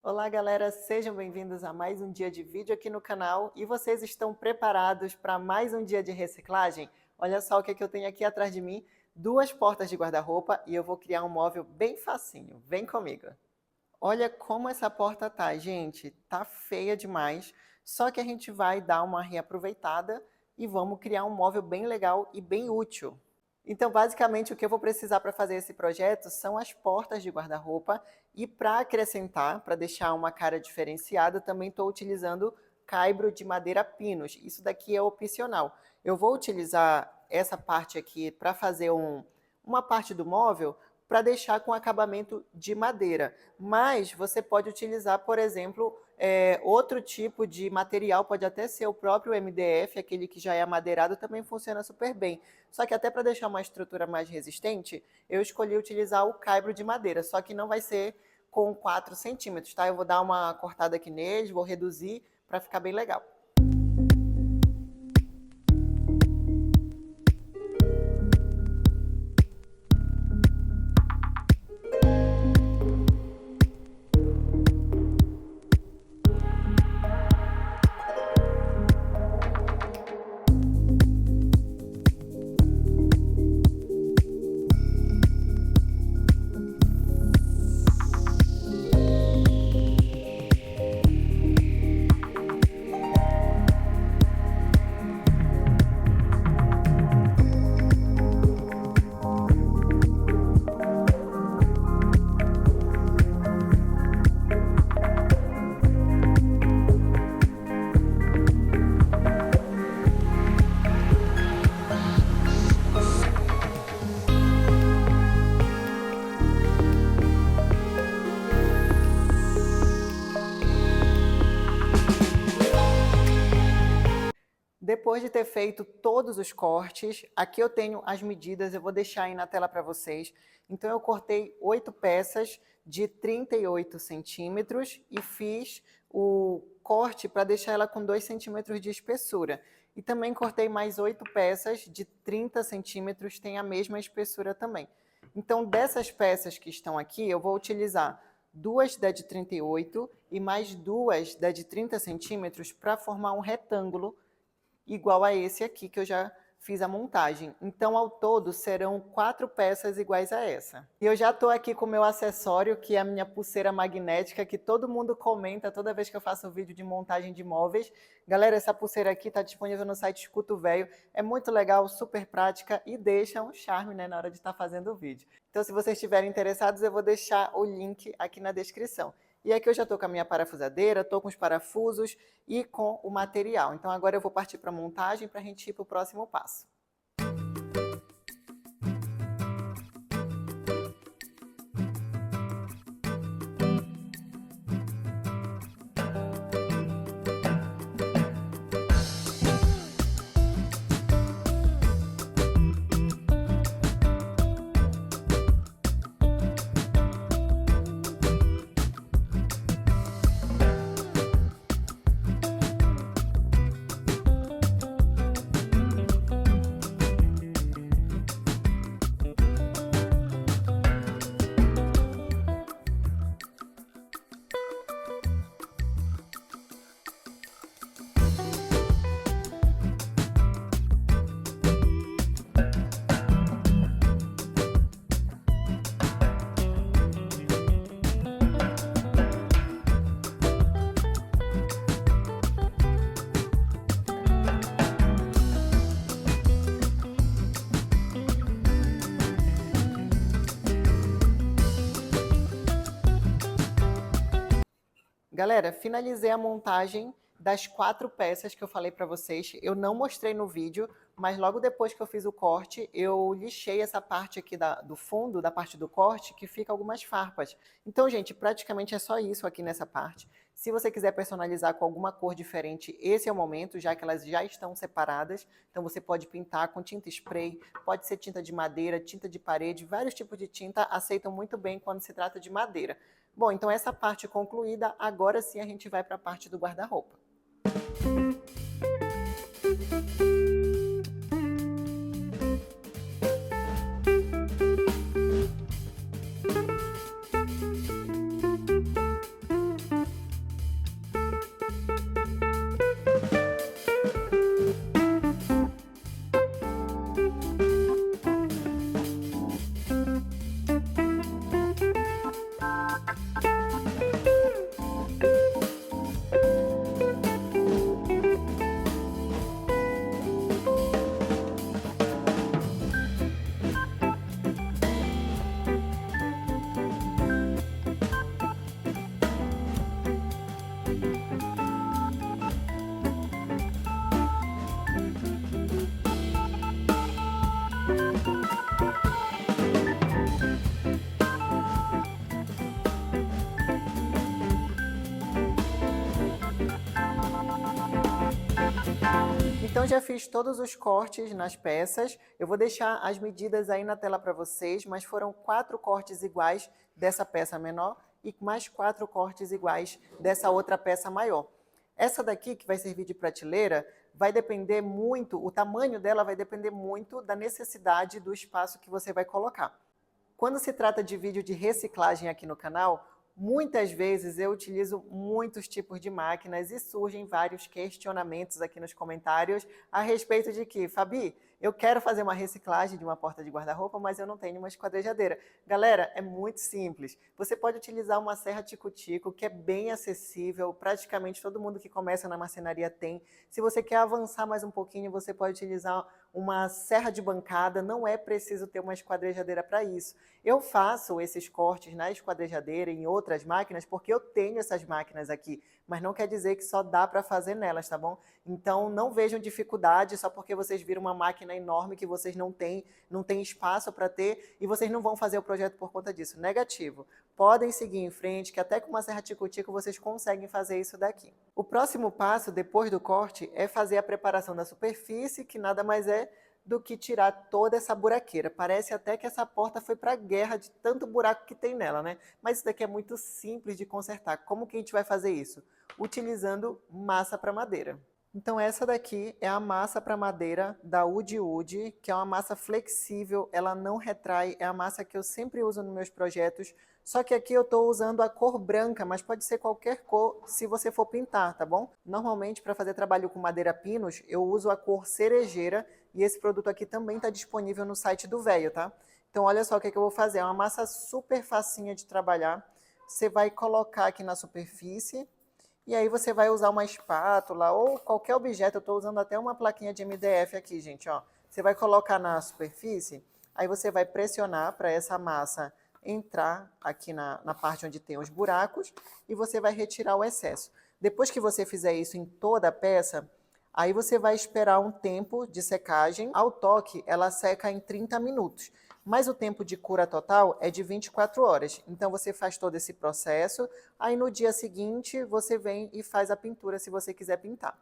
Olá, galera, sejam bem-vindos a mais um dia de vídeo aqui no canal. E vocês estão preparados para mais um dia de reciclagem? Olha só o que eu tenho aqui atrás de mim, duas portas de guarda-roupa e eu vou criar um móvel bem facinho. Vem comigo. Olha como essa porta tá, gente. Tá feia demais, só que a gente vai dar uma reaproveitada e vamos criar um móvel bem legal e bem útil. Então, basicamente, o que eu vou precisar para fazer esse projeto são as portas de guarda-roupa e para acrescentar, para deixar uma cara diferenciada, também estou utilizando caibro de madeira pinos. Isso daqui é opcional. Eu vou utilizar essa parte aqui para fazer uma parte do móvel para deixar com acabamento de madeira. Mas você pode utilizar, por exemplo, outro tipo de material, pode até ser o próprio MDF, aquele que já é amadeirado, também funciona super bem. Só que até para deixar uma estrutura mais resistente, eu escolhi utilizar o caibro de madeira, só que não vai ser com 4 centímetros, tá? Eu vou dar uma cortada aqui neles, vou reduzir para ficar bem legal. Depois de ter feito todos os cortes, aqui eu tenho as medidas, eu vou deixar aí na tela para vocês. Então eu cortei 8 peças de 38 centímetros e fiz o corte para deixar ela com 2 centímetros de espessura. E também cortei mais 8 peças de 30 centímetros, tem a mesma espessura também. Então dessas peças que estão aqui, eu vou utilizar duas da de 38 e mais duas da de 30 centímetros para formar um retângulo igual a esse aqui que eu já fiz a montagem. Então, ao todo, serão 4 peças iguais a essa. E eu já estou aqui com o meu acessório, que é a minha pulseira magnética, que todo mundo comenta toda vez que eu faço um vídeo de montagem de móveis. Galera, essa pulseira aqui está disponível no site Escuto Velho. É muito legal, super prática e deixa um charme, né, na hora de estar fazendo o vídeo. Então, se vocês estiverem interessados, eu vou deixar o link aqui na descrição. E aqui eu já estou com a minha parafusadeira, estou com os parafusos e com o material. Então agora eu vou partir para a montagem para a gente ir para o próximo passo. Galera, finalizei a montagem das 4 peças que eu falei para vocês. Eu não mostrei no vídeo, mas logo depois que eu fiz o corte, eu lixei essa parte aqui do fundo, da parte do corte, que fica algumas farpas. Então, gente, praticamente é só isso aqui nessa parte. Se você quiser personalizar com alguma cor diferente, esse é o momento, já que elas já estão separadas. Então, você pode pintar com tinta spray, pode ser tinta de madeira, tinta de parede, vários tipos de tinta aceitam muito bem quando se trata de madeira. Bom, então essa parte concluída, agora sim a gente vai para a parte do guarda-roupa. Então já fiz todos os cortes nas peças, eu vou deixar as medidas aí na tela para vocês, mas foram 4 cortes iguais dessa peça menor e mais 4 cortes iguais dessa outra peça maior. Essa daqui, que vai servir de prateleira, vai depender muito, o tamanho dela vai depender muito da necessidade do espaço que você vai colocar. Quando se trata de vídeo de reciclagem aqui no canal, muitas vezes eu utilizo muitos tipos de máquinas e surgem vários questionamentos aqui nos comentários a respeito de que, Fabi, eu quero fazer uma reciclagem de uma porta de guarda-roupa, mas eu não tenho uma esquadrejadeira. Galera, é muito simples. Você pode utilizar uma serra tico-tico, que é bem acessível, praticamente todo mundo que começa na marcenaria tem. Se você quer avançar mais um pouquinho, você pode utilizar uma serra de bancada, não é preciso ter uma esquadrejadeira para isso. Eu faço esses cortes na esquadrejadeira e em outras máquinas porque eu tenho essas máquinas aqui, mas não quer dizer que só dá para fazer nelas, tá bom? Então não vejam dificuldade só porque vocês viram uma máquina enorme que vocês não têm espaço para ter e vocês não vão fazer o projeto por conta disso. Negativo. Podem seguir em frente, que até com uma serra tico-tico vocês conseguem fazer isso daqui. O próximo passo, depois do corte, é fazer a preparação da superfície, que nada mais é do que tirar toda essa buraqueira. Parece até que essa porta foi para a guerra de tanto buraco que tem nela, né? Mas isso daqui é muito simples de consertar. Como que a gente vai fazer isso? Utilizando massa para madeira. Então essa daqui é a massa para madeira da Wood Wood, que é uma massa flexível, ela não retrai, é a massa que eu sempre uso nos meus projetos, só que aqui eu estou usando a cor branca, mas pode ser qualquer cor se você for pintar, tá bom? Normalmente para fazer trabalho com madeira pinos, eu uso a cor cerejeira e esse produto aqui também está disponível no site do Velho, tá? Então olha só o que eu vou fazer, é uma massa super facinha de trabalhar, você vai colocar aqui na superfície, e aí você vai usar uma espátula ou qualquer objeto, eu estou usando até uma plaquinha de MDF aqui, gente, ó. Você vai colocar na superfície, aí você vai pressionar para essa massa entrar aqui na parte onde tem os buracos e você vai retirar o excesso. Depois que você fizer isso em toda a peça, aí você vai esperar um tempo de secagem. Ao toque, ela seca em 30 minutos. Mas o tempo de cura total é de 24 horas. Então você faz todo esse processo, aí no dia seguinte você vem e faz a pintura se você quiser pintar.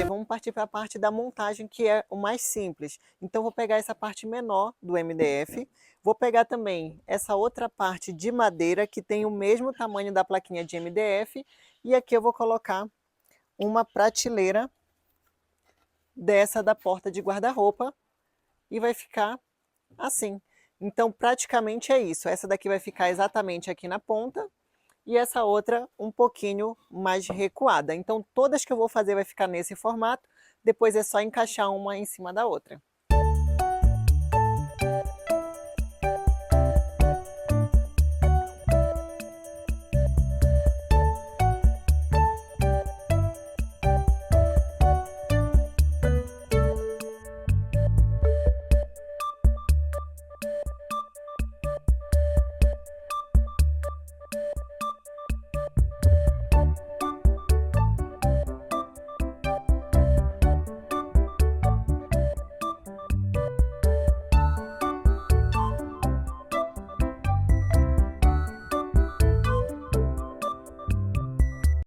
Vamos partir para a parte da montagem, que é o mais simples. Então vou pegar essa parte menor do MDF, vou pegar também essa outra parte de madeira que tem o mesmo tamanho da plaquinha de MDF e aqui eu vou colocar uma prateleira dessa da porta de guarda-roupa e vai ficar assim. Então praticamente é isso, essa daqui vai ficar exatamente aqui na ponta e essa outra um pouquinho mais recuada. Então todas que eu vou fazer vai ficar nesse formato, depois é só encaixar uma em cima da outra.